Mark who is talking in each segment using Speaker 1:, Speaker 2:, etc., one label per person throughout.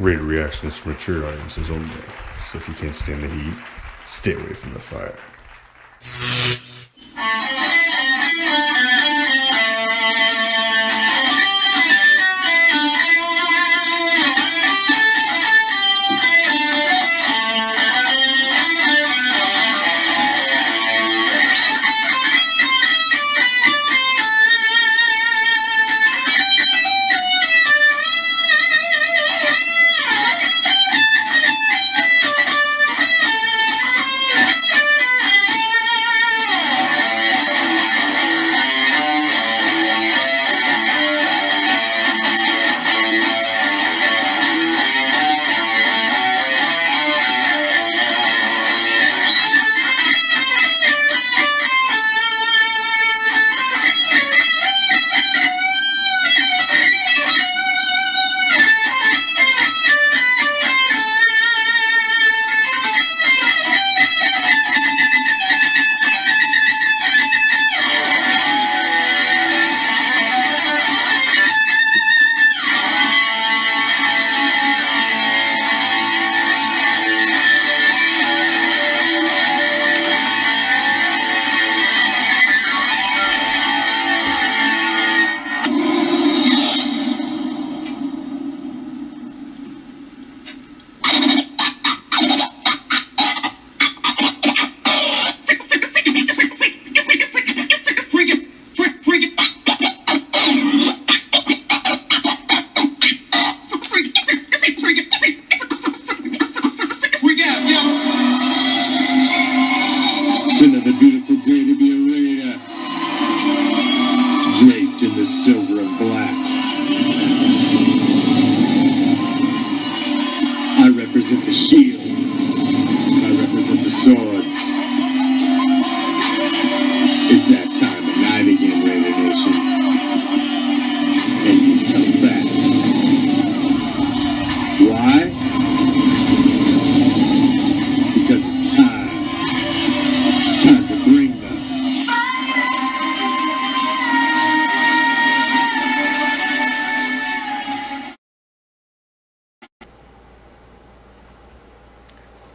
Speaker 1: Raider reactions for mature audiences only. So if you can't stand the heat, stay away from the fire.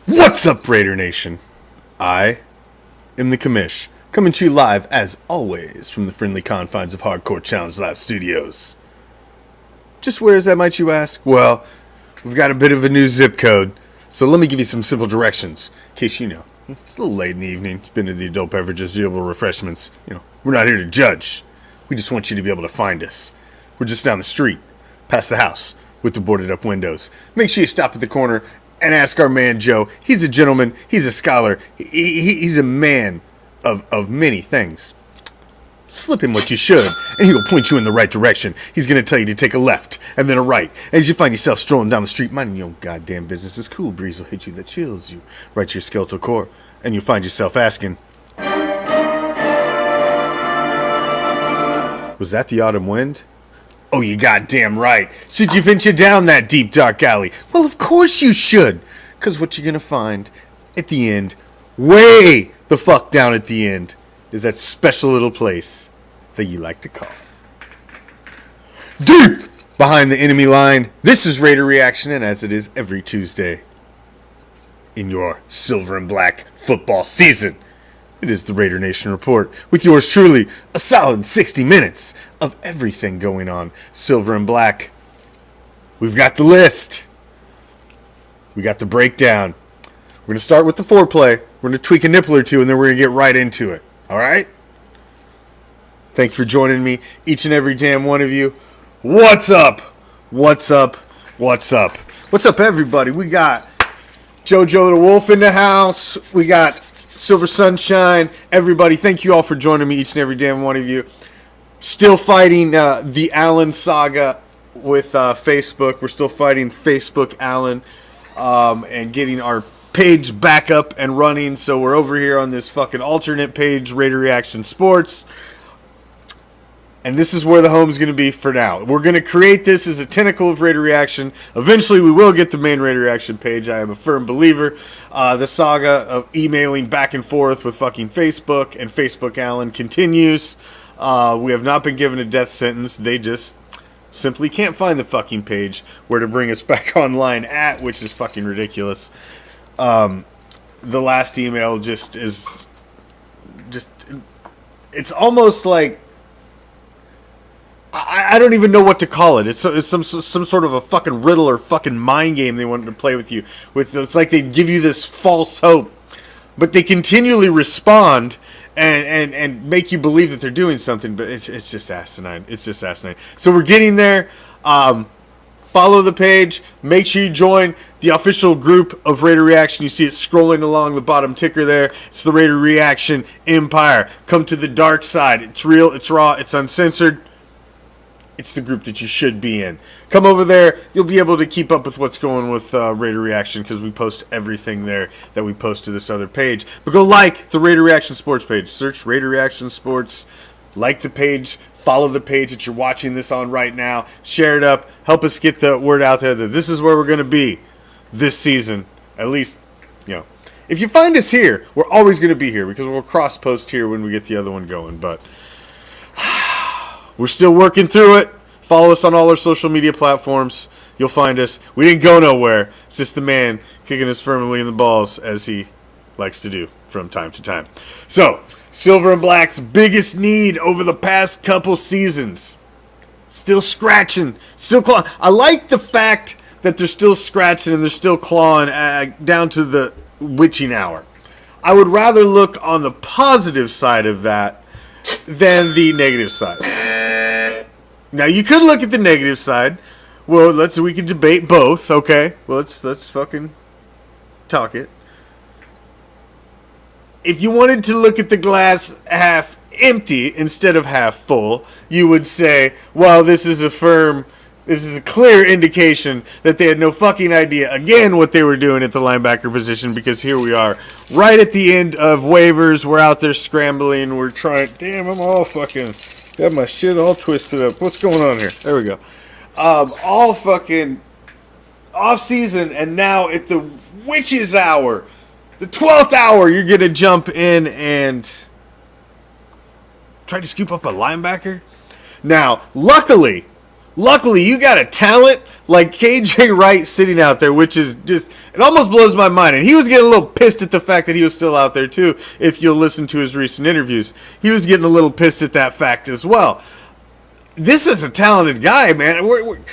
Speaker 1: What's up, Raider Nation? I am the Commish, coming to you live, as always, from the friendly confines of Hardcore Challenge Live Studios. Just where is that, might you ask? Well, we've got a bit of a new zip code, so let me give you some simple directions, in case you know. It's a little late in the evening, it's been to the adult beverages, dealable refreshments. We're not here to judge. We just want you to be able to find us. We're just down the street, past the house, with the boarded up windows. Make sure you stop at the corner and ask our man Joe. He's a gentleman. He's a scholar. He's a man of many things. Slip him what you should, and he will point you in the right direction. He's going to tell you to take a left and then a right. As you find yourself strolling down the street, minding your own goddamn business, this cool breeze will hit you that chills you right to your skeletal core, and you'll find yourself asking, was that the autumn wind? Oh, you goddamn right. Should you venture down that deep, dark alley? Well, of course you should. Because what you're going to find at the end, way the fuck down at the end, is that special little place that you like to call deep behind the enemy line. This is Raider Reaction, and as it is every Tuesday in your silver and black football season, it is the Raider Nation Report, with yours truly, a solid 60 minutes of everything going on, silver and black. We've got the list. We got the breakdown. We're going to start with the foreplay. We're going to tweak a nipple or two, and then we're going to get right into it. All right? Thank you for joining me, each and every damn one of you. What's up? What's up? What's up? What's up, everybody? We got JoJo the Wolf in the house. We got Silver Sunshine, everybody, thank you all for joining me, each and every damn one of you. Still fighting the Allen saga with Facebook. We're still fighting Facebook Allen and getting our page back up and running. So we're over here on this fucking alternate page, Raider Reaction Sports. And this is where the home's going to be for now. We're going to create this as a tentacle of Raider Reaction. Eventually, we will get the main Raider Reaction page. I am a firm believer. The saga of emailing back and forth with fucking Facebook and Facebook Allen continues. We have not been given a death sentence. They just simply can't find the fucking page where to bring us back online at, which is fucking ridiculous. The last email just it's almost like I don't even know what to call it. It's some sort of a fucking riddle or fucking mind game they wanted to play with you. It's like they give you this false hope, but they continually respond and make you believe that they're doing something. But it's just asinine. It's just asinine. So we're getting there. Follow the page. Make sure you join the official group of Raider Reaction. You see it scrolling along the bottom ticker there. It's the Raider Reaction Empire. Come to the dark side. It's real. It's raw. It's uncensored. It's the group that you should be in. Come over there. You'll be able to keep up with what's going with Raider Reaction because we post everything there that we post to this other page. But go like the Raider Reaction Sports page. Search Raider Reaction Sports. Like the page. Follow the page that you're watching this on right now. Share it up. Help us get the word out there that this is where we're going to be this season. At least, if you find us here, we're always going to be here because we'll cross-post here when we get the other one going. But we're still working through it. Follow us on all our social media platforms. You'll find us. We didn't go nowhere. It's just the man kicking us firmly in the balls as he likes to do from time to time. So, Silver and Black's biggest need over the past couple seasons. Still scratching. Still clawing. I like the fact that they're still scratching and they're still clawing down to the witching hour. I would rather look on the positive side of that than the negative side. Now, you could look at the negative side. Well, we can debate both, okay? Well, let's fucking talk it. If you wanted to look at the glass half empty instead of half full, you would say, well, this is a clear indication that they had no fucking idea, again, what they were doing at the linebacker position, because here we are, right at the end of waivers. We're out there scrambling. We're trying. Damn, I'm all fucking, got my shit all twisted up. What's going on here? There we go. All fucking off season, and now at the witch's hour, the 12th hour, you're going to jump in and try to scoop up a linebacker? Now, luckily, you got a talent like KJ Wright sitting out there, which is just, it almost blows my mind. And he was getting a little pissed at the fact that he was still out there, too, if you'll listen to his recent interviews. He was getting a little pissed at that fact as well. This is a talented guy, man.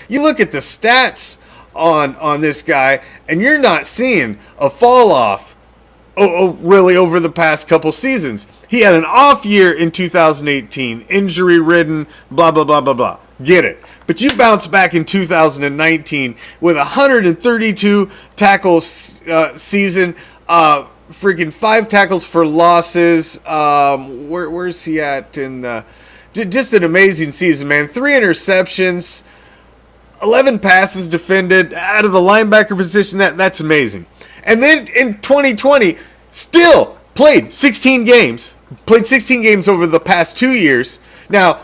Speaker 1: You look at the stats on this guy, and you're not seeing a fall off. Really over the past couple seasons. He had an off year in 2018, injury-ridden, blah, blah, blah, blah, blah. Get it. But you bounced back in 2019 with 132 tackles season, freaking 5 tackles for losses. Where's he at? Just an amazing season, man. 3 interceptions, 11 passes defended out of the linebacker position. That's amazing. And then in 2020, still played 16 games. Played 16 games over the past 2 years. Now,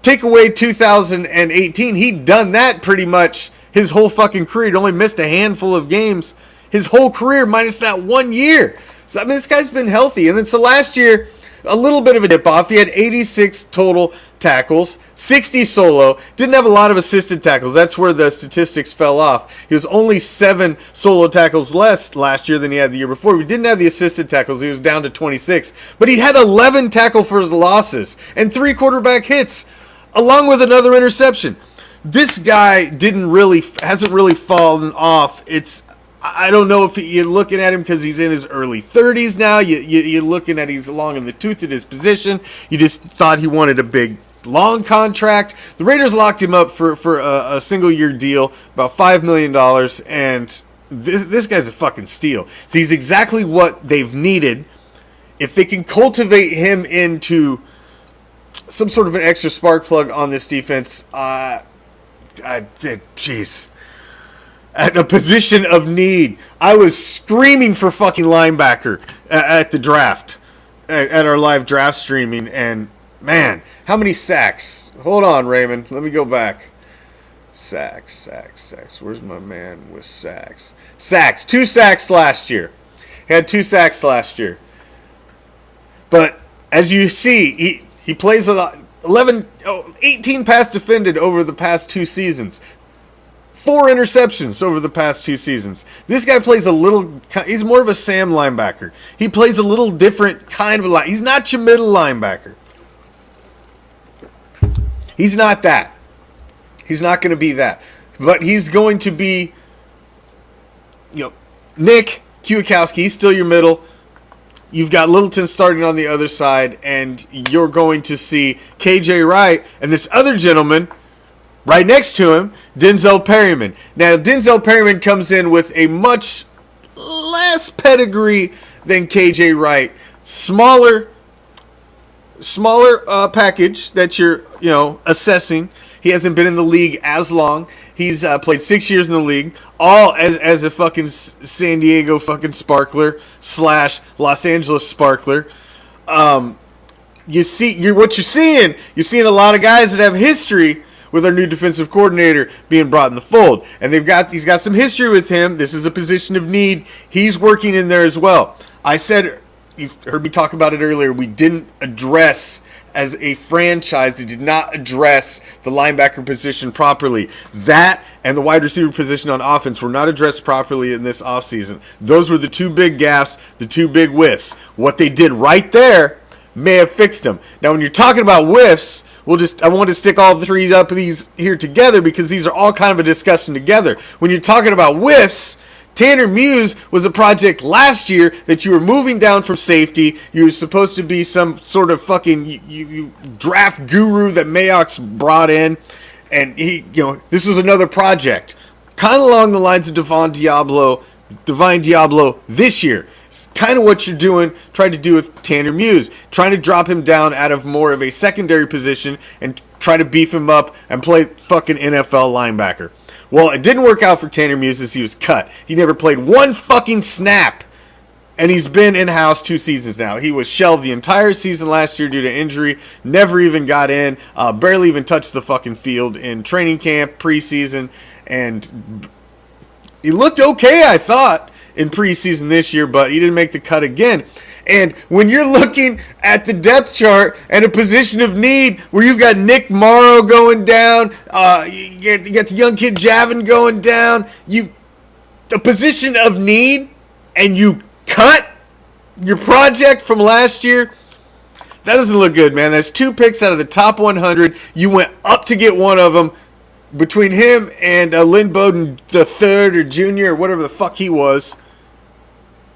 Speaker 1: take away 2018, he'd done that pretty much his whole fucking career. He'd only missed a handful of games his whole career, minus that 1 year. So, I mean, this guy's been healthy. And then so last year, a little bit of a dip off. He had 86 total tackles, 60 solo. Didn't have a lot of assisted tackles. That's where the statistics fell off. He was only 7 solo tackles less last year than he had the year before. We didn't have the assisted tackles. He was down to 26. But he had 11 tackle for his losses and 3 quarterback hits, along with another interception. This guy hasn't really fallen off. I don't know if you're looking at him because he's in his early 30s now. You're looking at he's long in the tooth at his position. You just thought he wanted a big, long contract. The Raiders locked him up for a single-year deal, about $5 million, and this guy's a fucking steal. So he's exactly what they've needed. If they can cultivate him into some sort of an extra spark plug on this defense, jeez. At a position of need. I was screaming for fucking linebacker at the draft, at our live draft streaming, and man, how many sacks? Hold on, Raymond. Let me go back. Sacks. Where's my man with sacks? Sacks. 2 sacks last year. He had 2 sacks last year. But as you see, he plays a lot. 18 pass defended over the past 2 seasons. 4 interceptions over the past 2 seasons. This guy plays he's more of a Sam linebacker. He plays a little different kind of line. He's not your middle linebacker. He's not that. He's not going to be that. But he's going to be, Nick Kwiatkowski. He's still your middle. You've got Littleton starting on the other side, and you're going to see KJ Wright and this other gentleman right next to him, Denzel Perryman. Now, Denzel Perryman comes in with a much less pedigree than KJ Wright. Smaller package that you're, assessing. He hasn't been in the league as long. He's played 6 years in the league, all as a fucking San Diego fucking sparkler / Los Angeles sparkler. What you're seeing a lot of guys that have history with our new defensive coordinator being brought in the fold, and he's got some history with him. This is a position of need. He's working in there as well. I said, you've heard me talk about it earlier, we didn't address, as a franchise, they did not address the linebacker position properly. That and the wide receiver position on offense were not addressed properly in this offseason. Those were the 2 big gaffes, the 2 big whiffs. What they did right there may have fixed them. Now, when you're talking about whiffs, I want to stick all 3 up these here together because these are all kind of a discussion together. When you're talking about whiffs, Tanner Muse was a project last year that you were moving down from safety. You were supposed to be some sort of fucking you draft guru that Mayock's brought in. And this was another project. Kind of along the lines of Divine Diablo this year. It's kind of what you're trying to do with Tanner Muse. Trying to drop him down out of more of a secondary position and try to beef him up and play fucking NFL linebacker. Well, it didn't work out for Tanner Muse as he was cut. He never played 1 fucking snap. And he's been in-house 2 seasons now. He was shelved the entire season last year due to injury. Never even got in. Barely even touched the fucking field in training camp, preseason. And he looked okay, I thought, in preseason this year, but he didn't make the cut again. And when you're looking at the depth chart and a position of need where you've got Nick Morrow going down, you get the young kid Javin going down, the position of need, and you cut your project from last year, that doesn't look good, man. That's 2 picks out of the top 100. You went up to get one of them. Between him and Lynn Bowden the third or junior or whatever the fuck he was,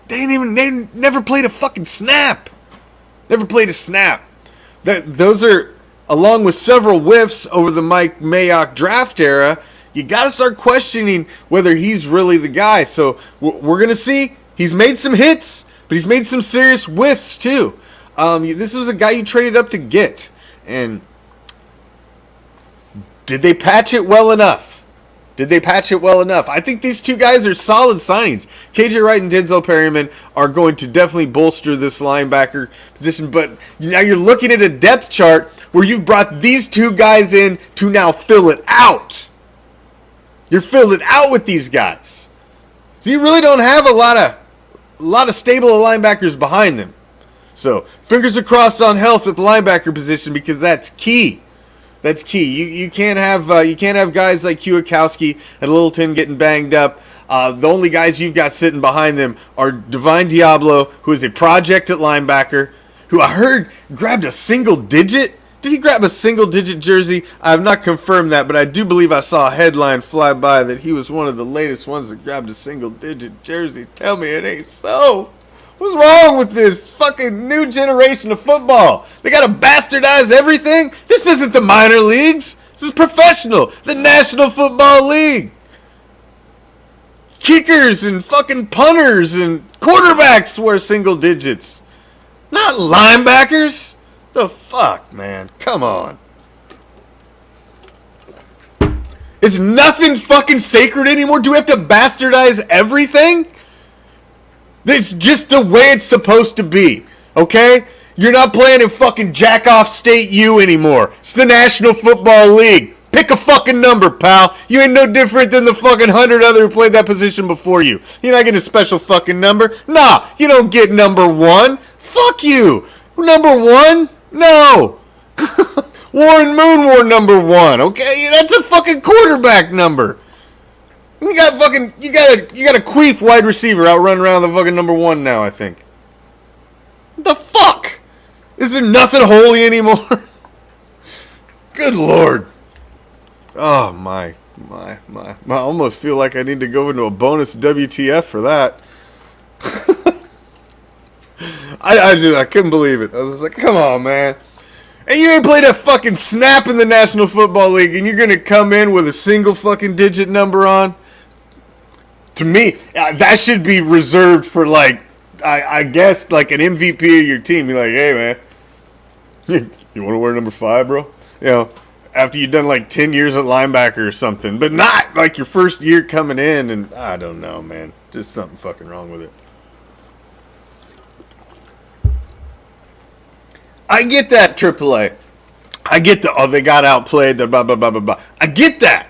Speaker 1: they never played a fucking snap. Never played a snap. Those are, along with several whiffs over the Mike Mayock draft era, you got to start questioning whether he's really the guy. So we're going to see. He's made some hits, but he's made some serious whiffs too. This was a guy you traded up to get. And did they patch it well enough? I think these 2 guys are solid signings. KJ Wright and Denzel Perryman are going to definitely bolster this linebacker position. But now you're looking at a depth chart where you've brought these 2 guys in to now fill it out. You're filling it out with these guys. So you really don't have a lot of stable linebackers behind them. So fingers are crossed on health at the linebacker position because that's key. That's key. You can't have guys like Kwiatkowski and Littleton getting banged up. The only guys you've got sitting behind them are Divine Diablo, who is a project at linebacker, who I heard grabbed a single digit. Did he grab a single digit jersey? I have not confirmed that, but I do believe I saw a headline fly by that he was one of the latest ones that grabbed a single digit jersey. Tell me it ain't so. What's wrong with this fucking new generation of football? They gotta bastardize everything? This isn't the minor leagues. This is professional. The National Football League. Kickers and fucking punters and quarterbacks wear single digits. Not linebackers. The fuck, man? Come on. Is nothing fucking sacred anymore? Do we have to bastardize everything? It's just the way it's supposed to be, okay? You're not playing in fucking jack-off state U anymore. It's the National Football League. Pick a fucking number, pal. You ain't no different than the fucking 100 other who played that position before you. You're not getting a special fucking number. Nah, you don't get number 1. Fuck you. Number 1? No. Warren Moon wore number 1. Okay, that's a fucking quarterback number. You got a queef wide receiver out running around the fucking number 1 now, I think. What the fuck? Is there nothing holy anymore? Good Lord. Oh, my. I almost feel like I need to go into a bonus WTF for that. I couldn't believe it. I was just like, come on, man. And you ain't played a fucking snap in the National Football League, and you're going to come in with a single fucking digit number on? To me, that should be reserved for, like, I guess, like an MVP of your team. Be like, hey, man, you want to wear number 5, bro? You know, after you've done, like, 10 years at linebacker or something. But not, like, your first year coming in, and I don't know, man. Just something fucking wrong with it. I get that, AAA. I get they got outplayed, the blah, blah, blah, blah, blah. I get that.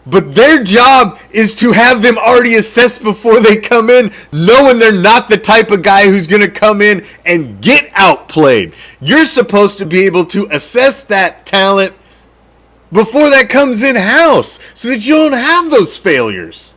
Speaker 1: But their job is to have them already assessed before they come in, knowing they're not the type of guy who's going to come in and get outplayed. You're supposed to be able to assess that talent before that comes in-house so that you don't have those failures.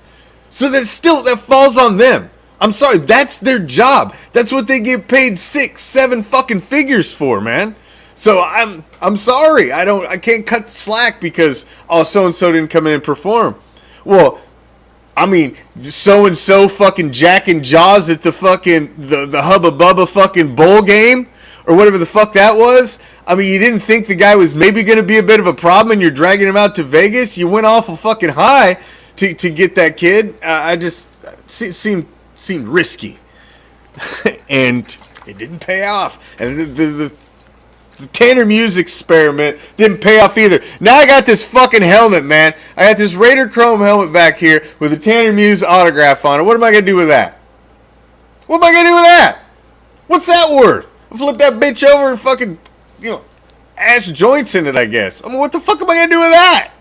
Speaker 1: So that falls on them. I'm sorry, that's their job. That's what they get paid 6, 7 fucking figures for, man. So I'm sorry. I can't cut slack because so and so didn't come in and perform. Well, I mean, so and so fucking Jack and Jaws at the fucking the Hubba Bubba fucking bowl game or whatever the fuck that was. I mean, you didn't think the guy was maybe going to be a bit of a problem and you're dragging him out to Vegas. You went awful fucking high to get that kid. I just seemed risky, and it didn't pay off. And the Tanner Muse experiment didn't pay off either. Now I got this fucking helmet, man. I got this Raider Chrome helmet back here with a Tanner Muse autograph on it. What am I going to do with that? What am I going to do with that? What's that worth? I'll flip that bitch over and fucking, ash joints in it, I guess. I mean, what the fuck am I going to do with that?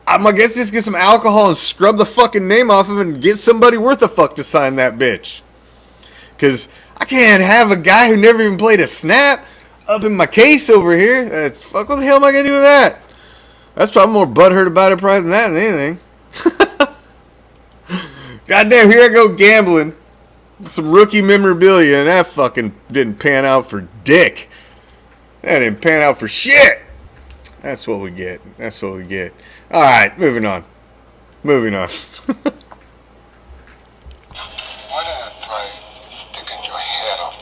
Speaker 1: I guess just get some alcohol and scrub the fucking name off of it and get somebody worth a fuck to sign that bitch. Because I can't have a guy who never even played a snap up in my case over here. What the hell am I going to do with that? That's probably more butthurt about it probably than anything. Goddamn, here I go gambling. Some rookie memorabilia, and that fucking didn't pan out for dick. That didn't pan out for shit. That's what we get. All right, moving on.
Speaker 2: Why don't you try sticking your head off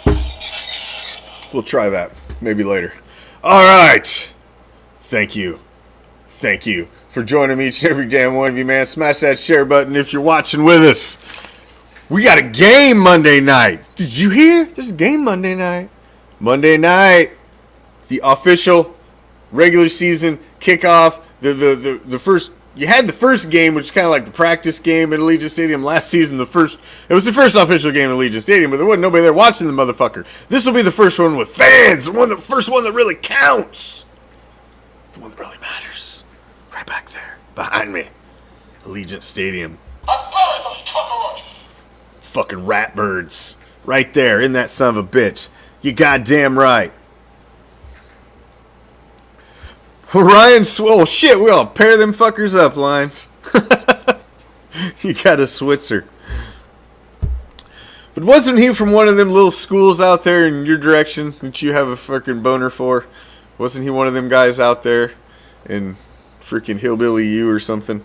Speaker 2: your head?
Speaker 1: We'll try that. Maybe later. All right. Thank you for joining me each and every damn one of you, man. Smash that share button if you're watching with us. We got a game Monday night. Did you hear? There's a game Monday night. Monday night. The official regular season kickoff, the first, you had the first game, which is kind of like the practice game at Allegiant Stadium last season. It was the first official game at Allegiant Stadium, but there wasn't nobody there watching the motherfucker. This will be the first one with fans, the first one that really counts, the one that really matters. Right back there, behind me, Allegiant Stadium. Fucking ratbirds, right there in that son of a bitch. You goddamn right. Ryan Swole, shit, we all pair them fuckers up, Lines. You got a Switzer. But wasn't he from one of them little schools out there in your direction that you have a fucking boner for? Wasn't he one of them guys out there in freaking Hillbilly U or something?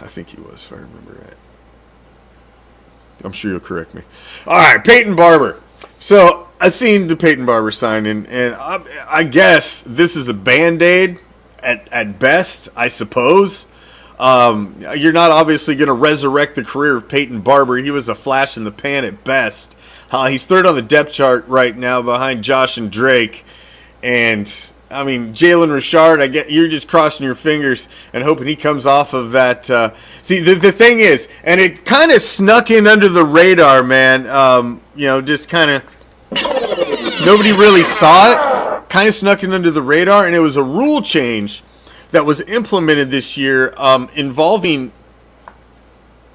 Speaker 1: I think he was, if I remember right. I'm sure you'll correct me. All right, Peyton Barber. So I seen the Peyton Barber signing, and I guess this is a Band-Aid at best, I suppose. You're not obviously going to resurrect the career of Peyton Barber. He was a flash in the pan at best. He's third on the depth chart right now behind Josh and Drake. And, I mean, Jalen Richard, I get you're just crossing your fingers and hoping he comes off of that. See, the thing is, and it kind of snuck in under the radar, man. Just kind of nobody really saw it. Kind of snuck in under the radar, and it was a rule change that was implemented this year involving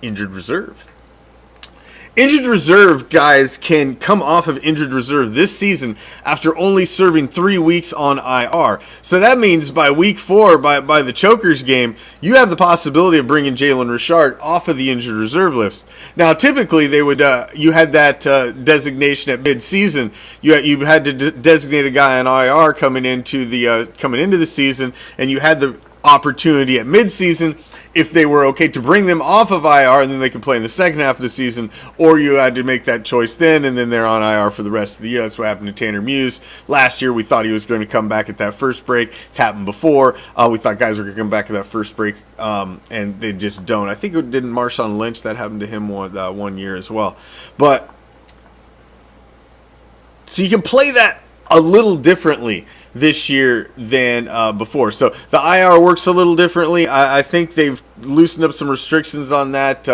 Speaker 1: injured reserve. Injured reserve guys can come off of injured reserve this season after only serving 3 weeks on IR. So that means by week 4, by the Chokers game, you have the possibility of bringing Jalen Richard off of the injured reserve list. Now, typically, they would you had that designation at midseason. You had to designate a guy on IR coming into the season, and you had the opportunity at midseason, if they were okay, to bring them off of IR and then they could play in the second half of the season, or you had to make that choice then and then they're on IR for the rest of the year. That's what happened to Tanner Muse. Last year we thought he was going to come back at that first break. It's happened before. We thought guys were going to come back at that first break, and they just don't. I think it didn't Marshawn Lynch. That happened to him one year as well. But so you can play that a little differently this year than before. So the IR works a little differently. I think they've loosened up some restrictions on that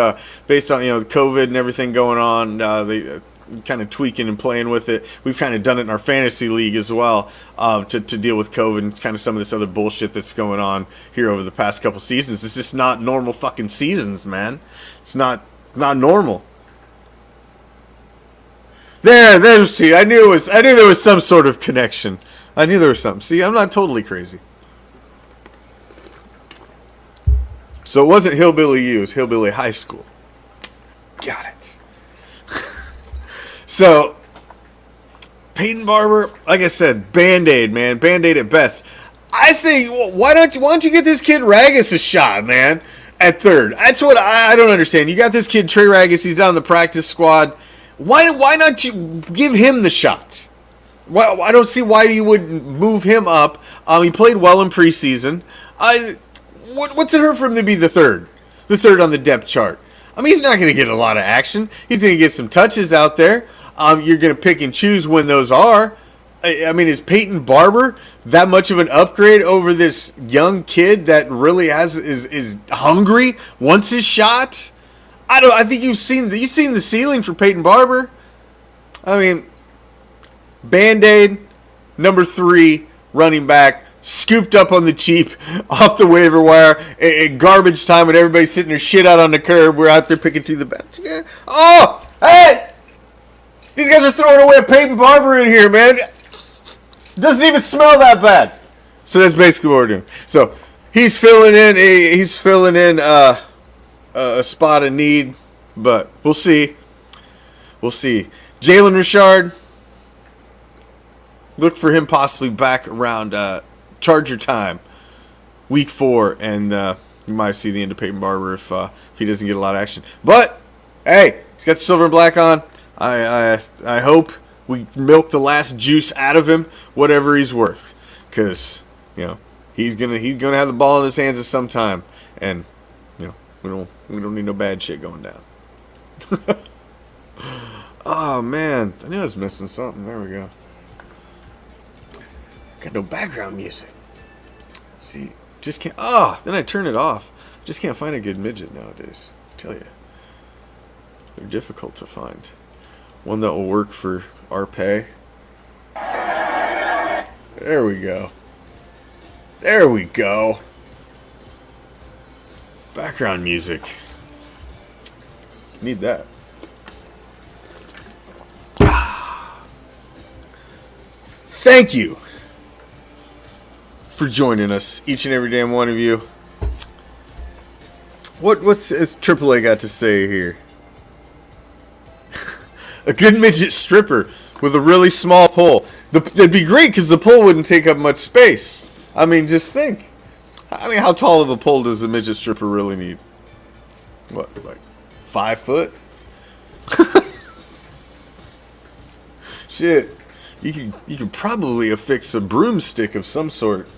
Speaker 1: based on the COVID and everything going on. They kind of tweaking and playing with it. We've kind of done it in our fantasy league as well to deal with COVID and kind of some of this other bullshit that's going on here over the past couple seasons. It's just not normal fucking seasons, man. It's not normal. There. See, I knew there was some sort of connection. I knew there was something. See, I'm not totally crazy. So it wasn't Hillbilly U, it was Hillbilly High School. Got it. So, Peyton Barber, like I said, Band-Aid, man. Band-Aid at best. I say, why don't you get this kid Ragus a shot, man, at third? That's what I don't understand. You got this kid Trey Ragus, he's on the practice squad. Why not you give him the shot? I don't see why you wouldn't move him up. He played well in preseason. What's it hurt for him to be the third on the depth chart? I mean, he's not going to get a lot of action. He's going to get some touches out there. You're going to pick and choose when those are. I mean, is Peyton Barber that much of an upgrade over this young kid that really is hungry, wants his shot? I think you've seen the ceiling for Peyton Barber. I mean, Band-Aid, number 3, running back, scooped up on the cheap off the waiver wire at garbage time when everybody's sitting their shit out on the curb. We're out there picking through the bench. Yeah. Oh, hey! These guys are throwing away a Peyton Barber in here, man. Doesn't even smell that bad. So that's basically what we're doing. So he's filling in a spot of need, but we'll see. Jalen Richard, look for him possibly back around Charger time, week 4, and you might see the end of Peyton Barber if he doesn't get a lot of action. But hey, he's got the silver and black on. I hope we milk the last juice out of him, whatever he's worth, because he's gonna have the ball in his hands at some time, and we don't need no bad shit going down. Oh man, I knew I was missing something. There we go. Got no background music. See, just can't. Then I turn it off. Just can't find a good midget nowadays. I tell you, they're difficult to find. One that will work for our pay. There we go. Background music. Need that. Thank you for joining us, each and every damn one of you. What's AAA got to say here? A good midget stripper with a really small pole. That'd be great because the pole wouldn't take up much space. I mean, just think. I mean, how tall of a pole does a midget stripper really need? What, like 5 foot? Shit. You could probably affix a broomstick of some sort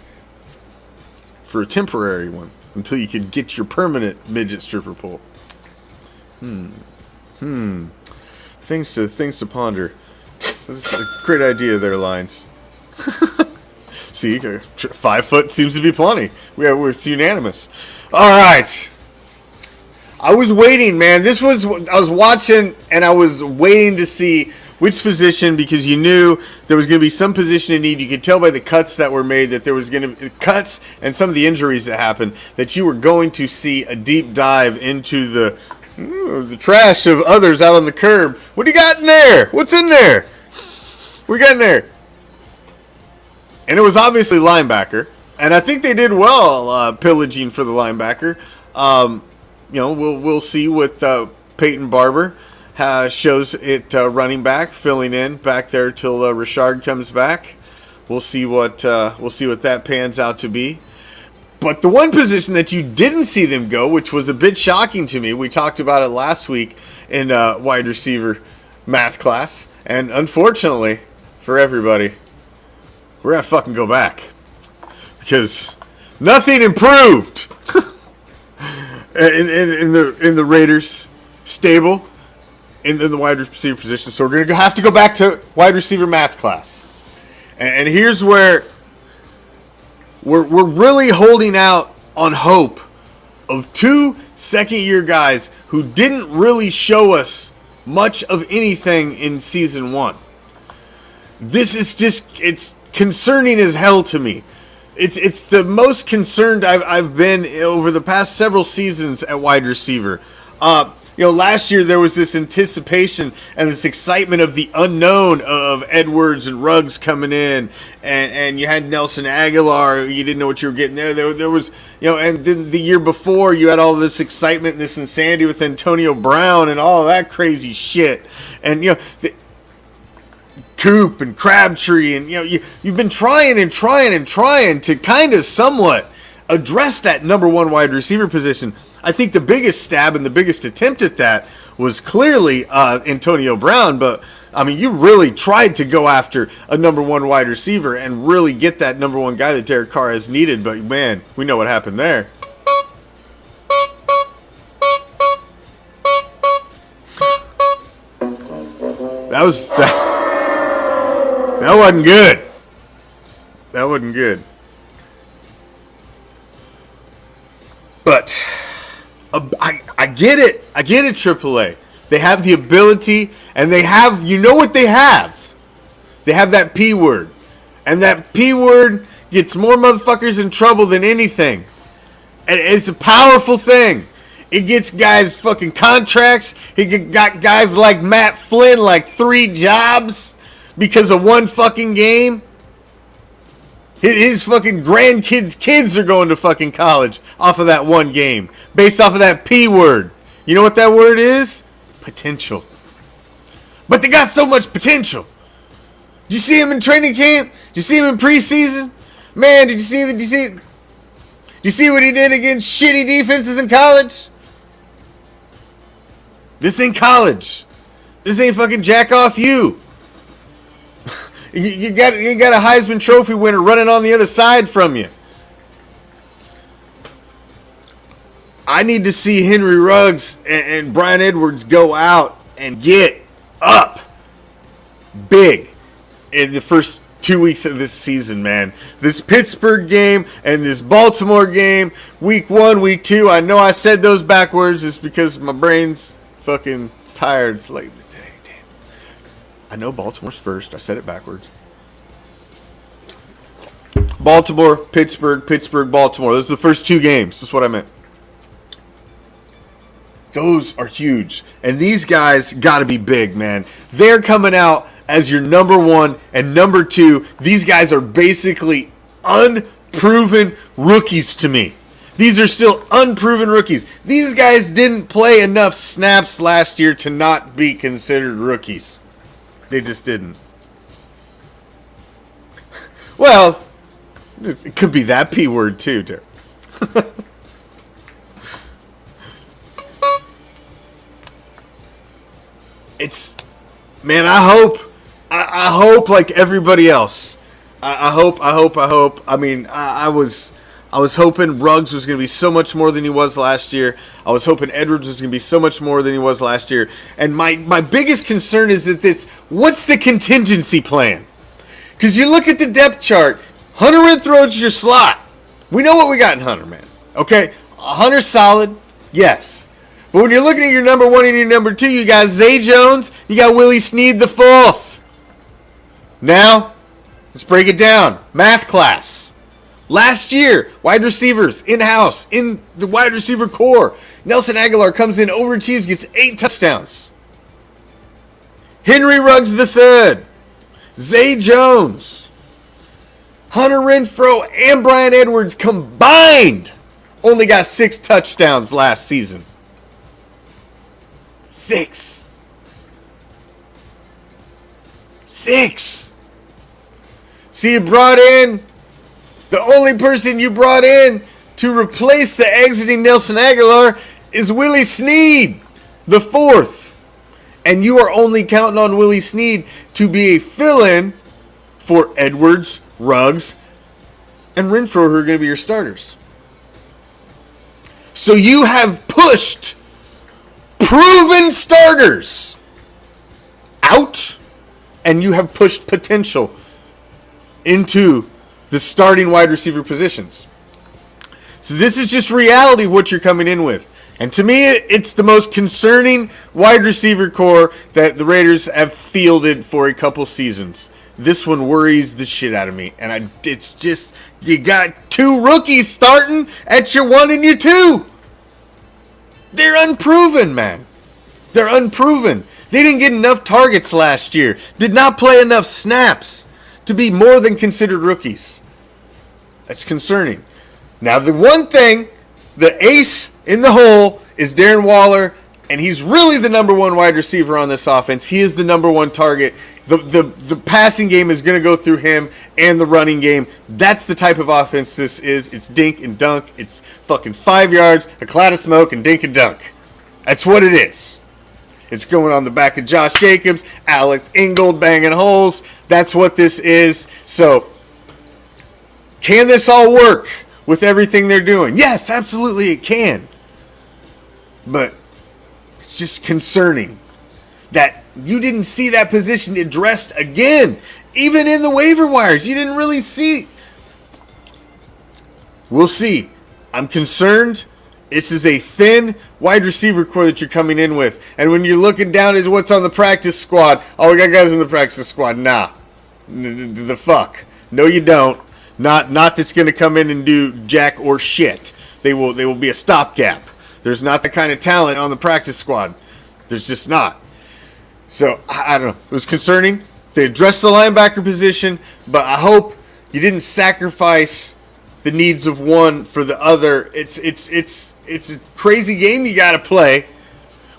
Speaker 1: for a temporary one until you can get your permanent midget stripper pole. Things to ponder. That's a great idea there, Lines. See, 5 foot seems to be plenty. We're unanimous. All right. I was waiting, man. I was watching, and I was waiting to see which position, because you knew there was going to be some position in need. You could tell by the cuts that were made that there was going to be cuts and some of the injuries that happened that you were going to see a deep dive into the The trash of others out on the curb. What do you got in there? What's in there? What you got in there? And it was obviously linebacker. And I think they did well pillaging for the linebacker. We'll see what Peyton Barber shows it running back, filling in back there till Richard comes back. We'll see what that pans out to be. But the one position that you didn't see them go, which was a bit shocking to me, we talked about it last week in wide receiver math class, and unfortunately for everybody, we're gonna fucking go back because nothing improved in the Raiders stable in the wide receiver position. So we're gonna have to go back to wide receiver math class, and here's where we're really holding out on hope of two second-year guys who didn't really show us much of anything in season one. This is it's concerning as hell to me. It's the most concerned I've been over the past several seasons at wide receiver. Last year there was this anticipation and this excitement of the unknown of Edwards and Ruggs coming in, and you had Nelson Aguilar. You didn't know what you were getting there. There was, and then the year before you had all this excitement and this insanity with Antonio Brown and all of that crazy shit. And, Coop and Crabtree, and, you've been trying to kind of somewhat address that number one wide receiver position. I think the biggest stab and the biggest attempt at that was clearly Antonio Brown, but I mean, you really tried to go after a number one wide receiver and really get that number one guy that Derek Carr has needed, but man, we know what happened there. That wasn't good. That wasn't good. But I get it. I get it, AAA. They have the ability, and they have, what they have. They have that P word. And that P word gets more motherfuckers in trouble than anything. And it's a powerful thing. It gets guys fucking contracts. It got guys like Matt Flynn like 3 jobs because of one fucking game. His fucking grandkids' kids are going to fucking college off of that one game. Based off of that P word. You know what that word is? Potential. But they got so much potential. Did you see him in training camp? Did you see him in preseason? Man, did you see what he did against shitty defenses in college? This ain't college. This ain't fucking jack off you. You got a Heisman Trophy winner running on the other side from you. I need to see Henry Ruggs and Bryan Edwards go out and get up big in the first 2 weeks of this season, man. This Pittsburgh game and this Baltimore game, week 1, week 2. I know I said those backwards. It's because my brain's fucking tired. It's like, damn. I know Baltimore's first. I said it backwards. Baltimore, Pittsburgh, Baltimore. Those are the first 2 games. That's what I meant. Those are huge. And these guys got to be big, man. They're coming out as your number 1 and number 2. These guys are basically unproven rookies to me. These are still unproven rookies. These guys didn't play enough snaps last year to not be considered rookies. They just didn't. Well, it could be that P word too, Derek. Man, I hope like everybody else. I hope. I mean, I was hoping Ruggs was going to be so much more than he was last year. I was hoping Edwards was going to be so much more than he was last year. And my biggest concern is that what's the contingency plan? Because you look at the depth chart, Hunter Renfro's your slot. We know what we got in Hunter, man. Okay? Hunter's solid, yes. But when you're looking at your number 1 and your number 2, you got Zay Jones, you got Willie Snead the 4th. Now, let's break it down. Math class. Last year, wide receivers in-house, in the wide receiver core, Nelson Aguilar comes in, overachieves, gets 8 touchdowns. Henry Ruggs III, Zay Jones, Hunter Renfrow, and Bryan Edwards combined only got 6 touchdowns last season. 6. So you brought in, the only person you brought in to replace the exiting Nelson Aguilar is Willie Snead, the 4th. And you are only counting on Willie Snead to be a fill-in for Edwards, Ruggs, and Renfrow, who are going to be your starters. So you have pushed proven starters out, and you have pushed potential into the starting wide receiver positions. So this is just reality what you're coming in with. And to me, it's the most concerning wide receiver core that the Raiders have fielded for a couple seasons. This one worries the shit out of me. And it's just, you got 2 rookies starting at your 1 and your 2. They're unproven, man. They're unproven. They didn't get enough targets last year. Did not play enough snaps to be more than considered rookies. That's concerning. Now, the one thing, the ace in the hole is Darren Waller, and he's really the number 1 wide receiver on this offense. He is the number 1 target. The passing game is going to go through him and the running game. That's the type of offense this is. It's dink and dunk. It's fucking 5 yards, a cloud of smoke, and dink and dunk. That's what it is. It's going on the back of Josh Jacobs, Alec Ingold banging holes. That's what this is. So, can this all work with everything they're doing? Yes, absolutely it can. But it's just concerning that you didn't see that position addressed again. Even in the waiver wires, you didn't really see. We'll see. I'm concerned. This is a thin wide receiver core that you're coming in with. And when you're looking down at what's on the practice squad, oh, we got guys in the practice squad. Nah. The fuck. No, you don't. Not that's going to come in and do jack or shit. They will be a stopgap. There's not the kind of talent on the practice squad. There's just not. So, I don't know. It was concerning. They addressed the linebacker position, but I hope you didn't sacrifice the needs of one for the other. It's a crazy game you got to play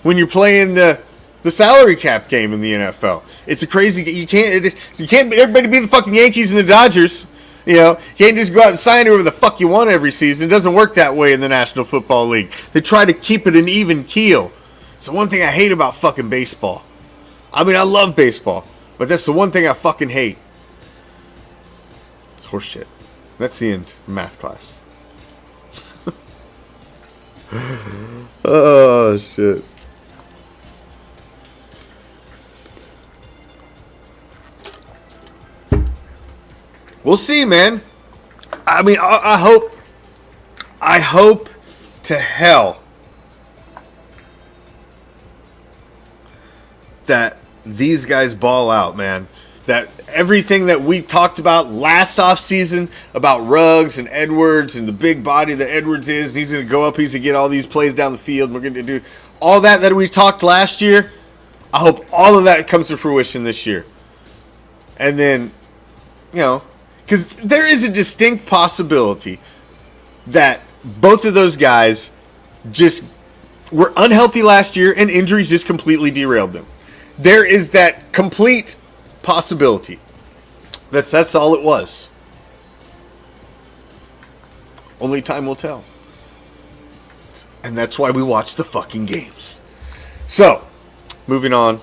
Speaker 1: when you're playing the salary cap game in the NFL. It's a crazy. You can't everybody be the fucking Yankees and the Dodgers. You know, you can't just go out and sign whoever the fuck you want every season. It doesn't work that way in the National Football League. They try to keep it an even keel. It's the one thing I hate about fucking baseball. I mean, I love baseball, but that's the one thing I fucking hate. It's horseshit. That's the end of math class. Oh, shit. We'll see, man. I mean, I hope to hell that these guys ball out, man. That everything that we talked about last offseason about Ruggs and Edwards and the big body that Edwards is, he's going to go up, he's going to get all these plays down the field, we're going to do all that we talked last year. I hope all of that comes to fruition this year. And then, you know, because there is a distinct possibility that both of those guys just were unhealthy last year and injuries just completely derailed them. There is that complete possibility. That's all it was. Only time will tell. And that's why we watch the fucking games. So, moving on.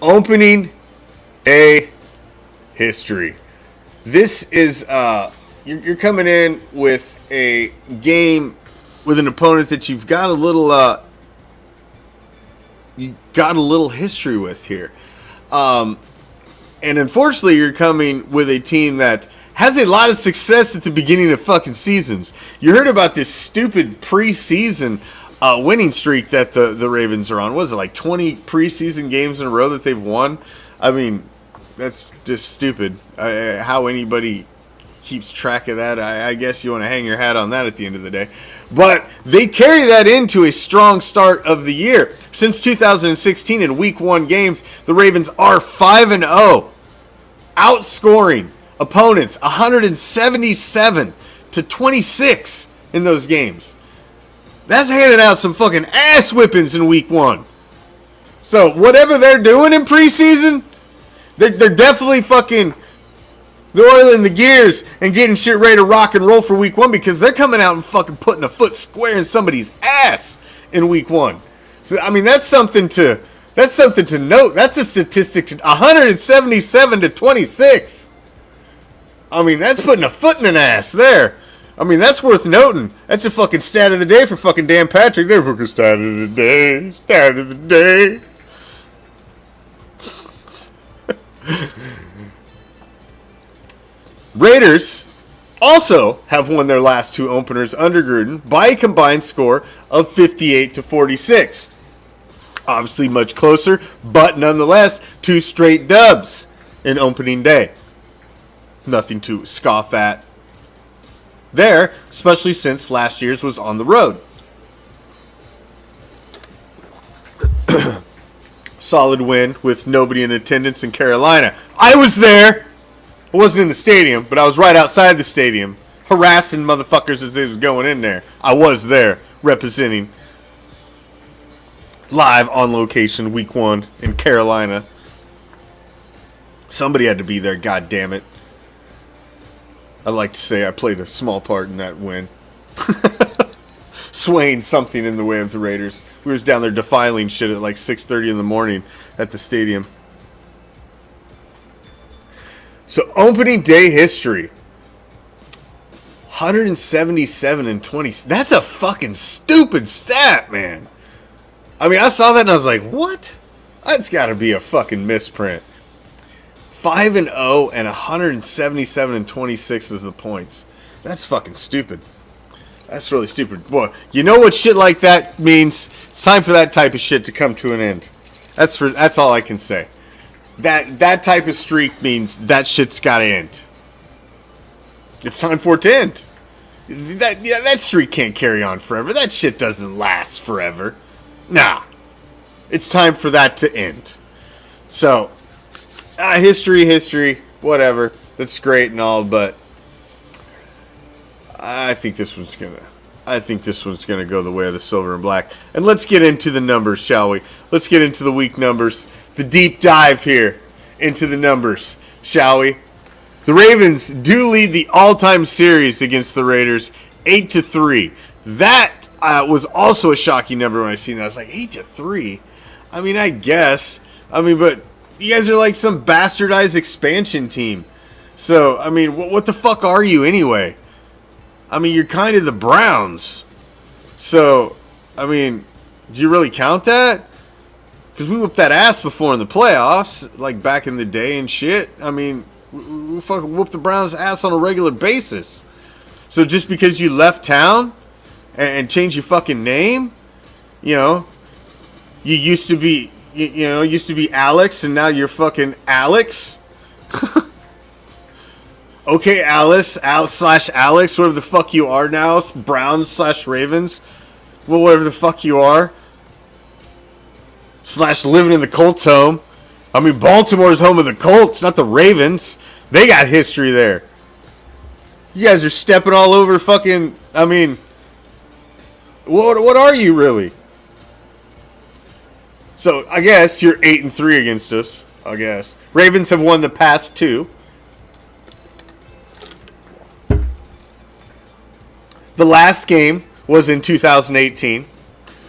Speaker 1: Opening day history. This is you're coming in with a game with an opponent that you've got a little history with here. And unfortunately, you're coming with a team that has a lot of success at the beginning of fucking seasons. You heard about this stupid preseason winning streak that the Ravens are on. What is it, like 20 preseason games in a row that they've won? I mean, that's just stupid. How anybody keeps track of that. I guess you want to hang your hat on that at the end of the day. But they carry that into a strong start of the year. Since 2016 in Week 1 games, the Ravens are 5-0, outscoring opponents 177-26 in those games. That's handing out some fucking ass whippings in Week 1. So whatever they're doing in preseason, they're definitely fucking oiling the gears and getting shit ready to rock and roll for Week 1, because they're coming out and fucking putting a foot square in somebody's ass in Week 1. So I mean, that's something to note. That's a statistic. 177-26. I mean, that's putting a foot in an ass there. I mean, that's worth noting. That's a fucking stat of the day for fucking Dan Patrick. They're fucking stat of the day. Stat of the day. Raiders also have won their last 2 openers under Gruden by a combined score of 58-46. Obviously much closer, but nonetheless 2 straight dubs in opening day. Nothing to scoff at there, especially since last year's was on the road. Solid win with nobody in attendance in Carolina. I was there. I wasn't in the stadium, but I was right outside the stadium, harassing motherfuckers as they was going in there. I was there, representing live on location Week 1 in Carolina. Somebody had to be there, god damn it. I'd like to say I played a small part in that win. Swaying something in the way of the Raiders. We was down there defiling shit at like 6:30 in the morning at the stadium. So opening day history. 177-20. That's a fucking stupid stat, man. I mean, I saw that and I was like, what? That's got to be a fucking misprint. 5-0 and 177-26 is the points. That's fucking stupid. That's really stupid. Boy, you know what shit like that means? It's time for that type of shit to come to an end. That's all I can say. That type of streak means that shit's got to end. It's time for it to end. That streak can't carry on forever. That shit doesn't last forever. Nah. It's time for that to end. So, history, whatever. That's great and all, but I think this one's gonna go the way of the silver and black. And let's get into the numbers, shall we? Let's get into the week numbers. The deep dive here into the numbers, shall we? The Ravens do lead the all-time series against the Raiders, 8-3. That was also a shocking number when I seen that. I was like, 8-3? I mean, I guess. I mean, but you guys are like some bastardized expansion team. So, I mean, what the fuck are you anyway? I mean, you're kind of the Browns. So, I mean, do you really count that? Because we whooped that ass before in the playoffs, like back in the day and shit. I mean, we fucking whooped the Browns' ass on a regular basis. So just because you left town and changed your fucking name, you know, you used to be, used to be Alex and now you're fucking Alex. Okay, Alice, Alex, whatever the fuck you are now, Browns/Ravens, well, whatever the fuck you are. / living in the Colts home. I mean, Baltimore's home of the Colts, not the Ravens. They got history there. You guys are stepping all over fucking, I mean, what are you really? So, I guess you're 8-3 against us, I guess. Ravens have won the past 2. The last game was in 2018.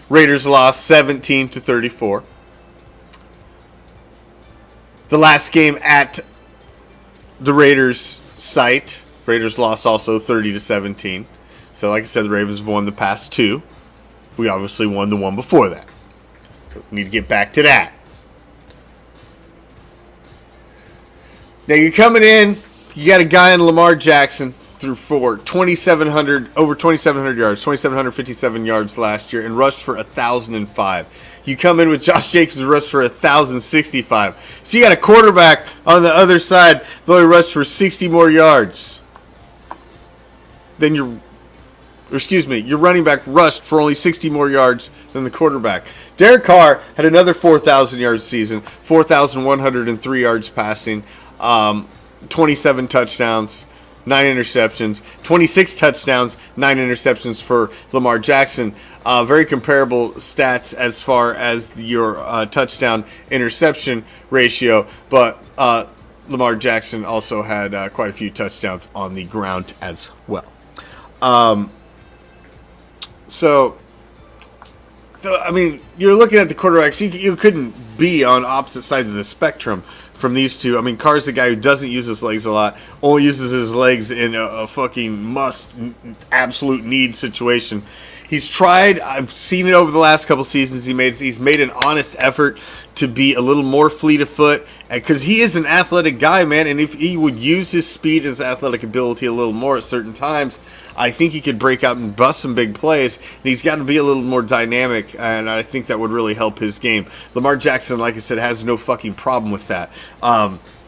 Speaker 1: Raiders lost 17-34. The last game at the Raiders site, Raiders lost also 30-17. So like I said, the Ravens have won the past 2. We obviously won the one before that. So we need to get back to that. Now you're coming in, you got a guy in Lamar Jackson threw for over 2,700 yards, 2,757 yards last year, and rushed for 1,005. You come in with Josh Jacobs, who rushed for 1,065. So you got a quarterback on the other side that only rushed for 60 more yards. then your running back rushed for only 60 more yards than the quarterback. Derek Carr had another 4,000 yards season, 4,103 yards passing, 27 touchdowns, 9 interceptions, 26 touchdowns, 9 interceptions for Lamar Jackson. Very comparable stats as far as your touchdown interception ratio, but Lamar Jackson also had quite a few touchdowns on the ground as well. You're looking at the quarterbacks. You couldn't be on opposite sides of the spectrum from these two. I mean, Carr's the guy who doesn't use his legs a lot, only uses his legs in a fucking absolute need situation. He's tried. I've seen it over the last couple seasons. He's made an honest effort to be a little more fleet of foot, because he is an athletic guy, man. And if he would use his speed, his athletic ability a little more at certain times, I think he could break out and bust some big plays. And he's got to be a little more dynamic, and I think that would really help his game. Lamar Jackson, like I said, has no fucking problem with that.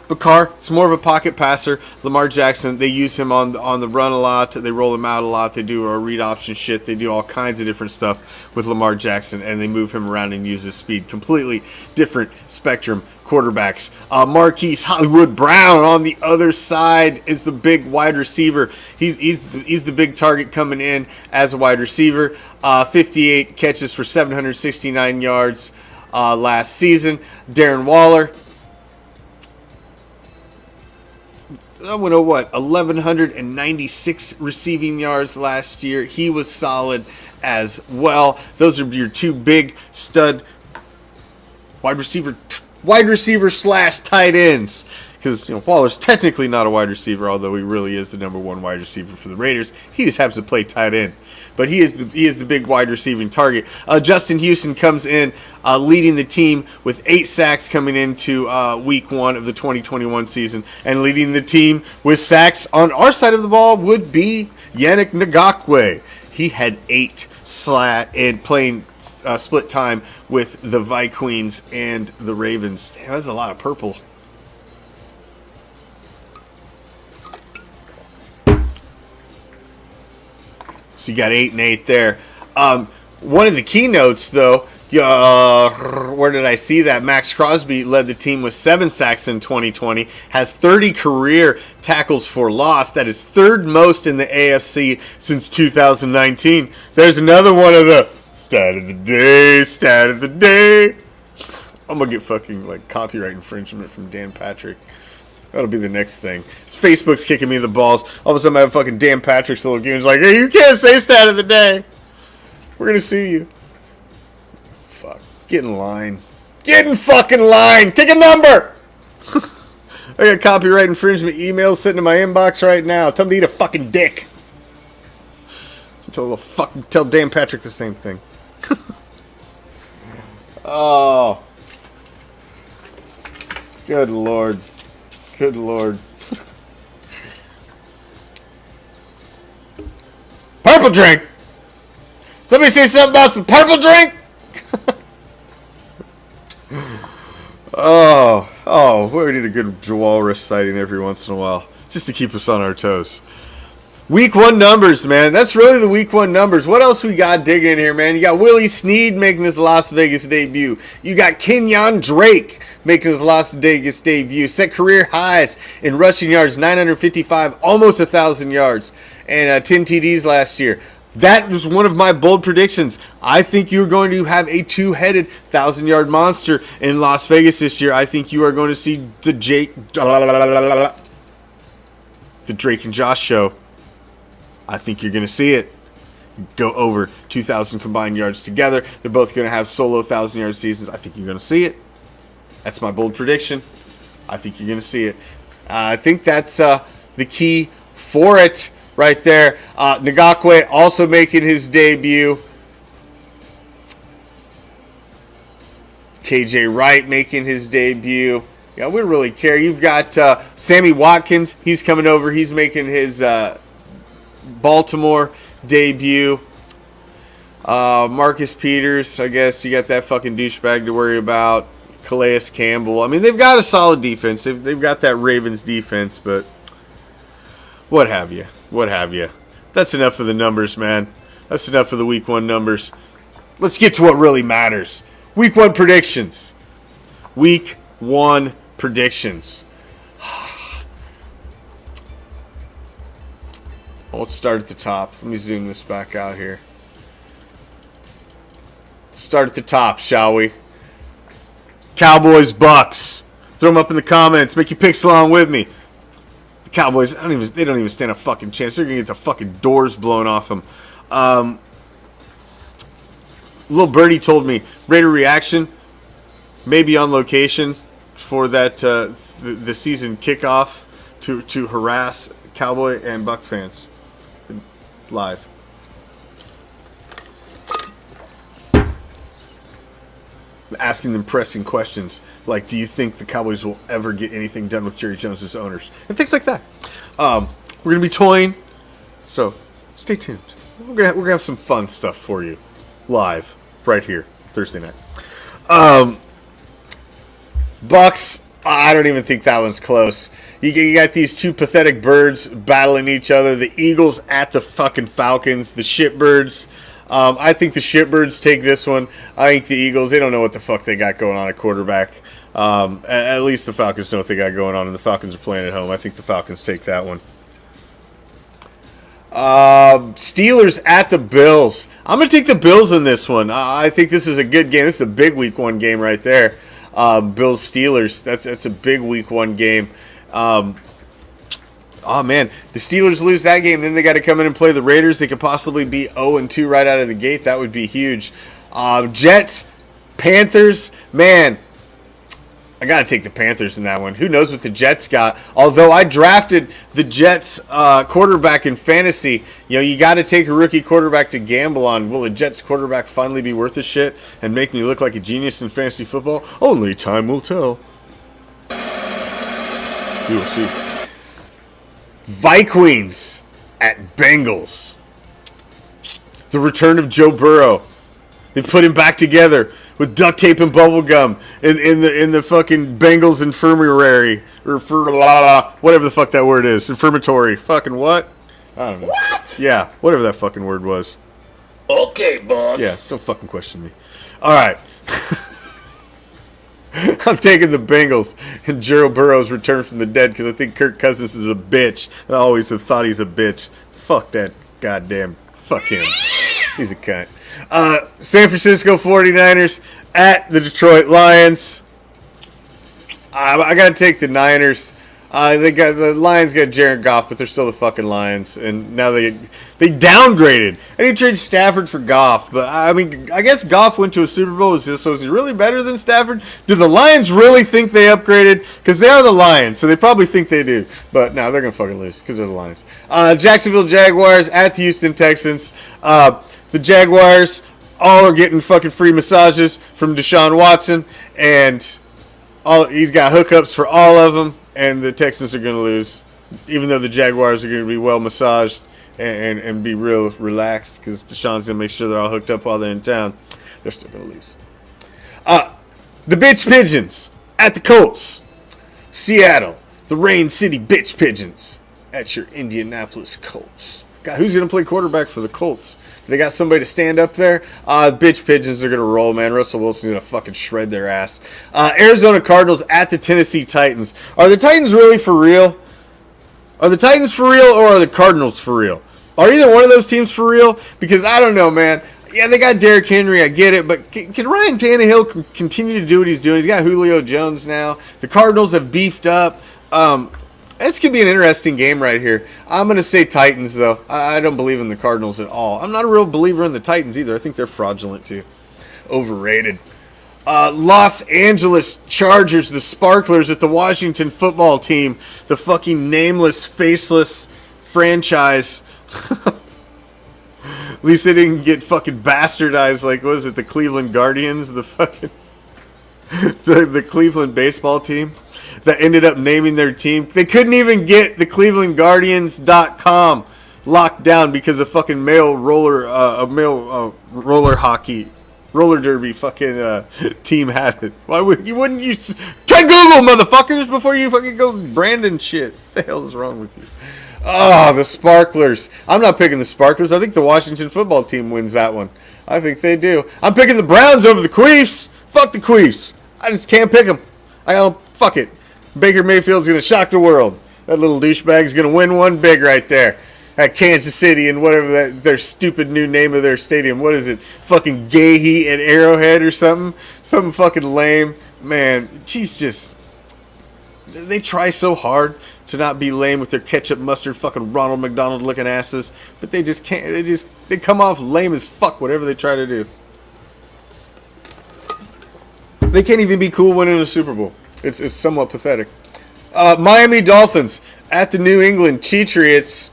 Speaker 1: But Carr, it's more of a pocket passer. Lamar Jackson, they use him on the run a lot. They roll him out a lot. They do a read option shit. They do all kinds of different stuff with Lamar Jackson, and they move him around and use his speed. Completely different spectrum quarterbacks. Marquise Hollywood Brown on the other side is the big wide receiver. He's the big target coming in as a wide receiver. 58 catches for 769 yards last season. Darren Waller, 1,196 receiving yards last year. He was solid as well. Those are your two big stud wide receiver / tight ends. Because Waller's technically not a wide receiver, although he really is the number one wide receiver for the Raiders. He just happens to play tight end, but he is the big wide receiving target. Justin Houston comes in leading the team with 8 sacks coming into week 1 of the 2021 season, and leading the team with sacks on our side of the ball would be Yannick Ngakoue. He had 8 and playing split time with the Vikings and the Ravens. Damn, that's a lot of purple. So you got 8 and 8 there. One of the keynotes, though, where did I see that? Max Crosby led the team with 7 sacks in 2020, has 30 career tackles for loss. That is third most in the AFC since 2019. There's another one of the stat of the day. I'm going to get fucking copyright infringement from Dan Patrick. That'll be the next thing. It's Facebook's kicking me in the balls. All of a sudden I have fucking Dan Patrick's little game. It's like, hey, you can't say stat of the day. We're going to sue you. Fuck. Get in line. Get in fucking line. Take a number. I got copyright infringement emails sitting in my inbox right now. Tell them to eat a fucking dick. Tell Dan Patrick the same thing. Oh. Good Lord. Good Lord. Purple drink. Somebody say something about some purple drink. We need a good walrus sighting every once in a while, just to keep us on our toes. Week 1 numbers, man. That's really the week 1 numbers. What else we got digging in here, man? You got Willie Snead making his Las Vegas debut. You got Kenyon Drake making his Las Vegas debut. Set career highs in rushing yards, 955, almost 1,000 yards, and 10 TDs last year. That was one of my bold predictions. I think you're going to have a 2-headed 1,000-yard monster in Las Vegas this year. I think you are going to see the Drake and Josh show. I think you're going to see it go over 2,000 combined yards together. They're both going to have solo 1,000-yard seasons. I think you're going to see it. That's my bold prediction. I think you're going to see it. I think that's the key for it right there. Ngakoue also making his debut. KJ Wright making his debut. Yeah, we don't really care. You've got Sammy Watkins. He's coming over. He's making his Baltimore debut. Marcus Peters, I guess you got that fucking douchebag to worry about. Calais Campbell. I mean, they've got a solid defense. They've got that Ravens defense, but what have you? That's enough of the numbers, man. That's enough of the Week 1 numbers. Let's get to what really matters. Week 1 predictions. Week 1 predictions. Well, let's start at the top. Let me zoom this back out here. Let's start at the top, shall we? Cowboys, Bucks. Throw them up in the comments. Make your picks along with me. The Cowboys, they don't even stand a fucking chance. They're going to get the fucking doors blown off them. Little Birdie told me Raider reaction may be on location for that the season kickoff to harass Cowboy and Buck fans live. Asking them pressing questions like, do you think the Cowboys will ever get anything done with Jerry Jones as owners? And things like that. We're going to be toying, so stay tuned. We're gonna have some fun stuff for you live right here Thursday night. Bucks, I don't even think that one's close. You got these two pathetic birds battling each other. The Eagles at the fucking Falcons, the shitbirds. I think the shitbirds take this one. I think the Eagles, they don't know what the fuck they got going on at quarterback. At least the Falcons know what they got going on, and the Falcons are playing at home. I think the Falcons take that one. Steelers at the Bills. I'm going to take the Bills in this one. I think this is a good game. This is a big Week 1 game right there. Bills Steelers. That's a big Week 1 game. Oh, man, the Steelers lose that game, then they got to come in and play the Raiders. They could possibly be 0-2 right out of the gate. That would be huge. Jets, Panthers, man, I got to take the Panthers in that one. Who knows what the Jets got? Although I drafted the Jets quarterback in fantasy, you got to take a rookie quarterback to gamble on. Will the Jets quarterback finally be worth a shit and make me look like a genius in fantasy football? Only time will tell. We will see. Vikings at Bengals. The return of Joe Burrow. They put him back together with duct tape and bubble gum in the fucking Bengals infirmary or whatever the fuck that word is. Infirmatory. Fucking what? I don't know.
Speaker 3: What?
Speaker 1: Yeah, whatever that fucking word was.
Speaker 3: Okay, boss.
Speaker 1: Yeah, don't fucking question me. All right. I'm taking the Bengals and Joe Burrow's return from the dead because I think Kirk Cousins is a bitch. And I always have thought he's a bitch. Fuck that goddamn. Fuck him. He's a cunt. San Francisco 49ers at the Detroit Lions. I got to take the Niners. The Lions got Jared Goff, but they're still the fucking Lions. And now they downgraded. I didn't trade Stafford for Goff, but I mean, I guess Goff went to a Super Bowl. So is he really better than Stafford? Do the Lions really think they upgraded? Because they are the Lions, so they probably think they do. But no, they're gonna fucking lose because they're the Lions. Jacksonville Jaguars at the Houston Texans. The Jaguars all are getting fucking free massages from Deshaun Watson, and he's got hookups for all of them. And the Texans are going to lose, even though the Jaguars are going to be well massaged and be real relaxed because Deshaun's going to make sure they're all hooked up while they're in town. They're still going to lose. The Bitch Pigeons at the Colts. Seattle, the Rain City Bitch Pigeons at your Indianapolis Colts. God, who's going to play quarterback for the Colts? They got somebody to stand up there. Bitch Pigeons are going to roll, man. Russell Wilson's going to fucking shred their ass. Arizona Cardinals at the Tennessee Titans. Are the Titans really for real? Are the Titans for real or are the Cardinals for real? Are either one of those teams for real? Because I don't know, man. Yeah, they got Derrick Henry. I get it. But can Ryan Tannehill continue to do what he's doing? He's got Julio Jones now. The Cardinals have beefed up. This could be an interesting game right here. I'm going to say Titans, though. I don't believe in the Cardinals at all. I'm not a real believer in the Titans either. I think they're fraudulent, too. Overrated. Los Angeles Chargers, the Sparklers at the Washington football team. The fucking nameless, faceless franchise. At least they didn't get fucking bastardized like, what was it, the Cleveland Guardians? The fucking... the Cleveland baseball team that ended up naming their team. They couldn't even get the ClevelandGuardians.com locked down because of fucking male roller hockey, roller derby fucking team had it. Why wouldn't you turn Check Google, motherfuckers, before you fucking go Brandon shit. What the hell is wrong with you? Oh, the Sparklers. I'm not picking the Sparklers. I think the Washington football team wins that one. I think they do. I'm picking the Browns over the Queefs. Fuck the Queefs. I just can't pick them. Fuck it. Baker Mayfield's going to shock the world. That little douchebag's going to win one big right there. At Kansas City and whatever their stupid new name of their stadium. What is it? Fucking Gahee and Arrowhead or something? Something fucking lame. Man, they try so hard to not be lame with their ketchup, mustard, fucking Ronald McDonald looking asses, but they just can't. They come off lame as fuck whatever they try to do. They can't even be cool winning a Super Bowl. It's somewhat pathetic. Miami Dolphins at the New England Patriots.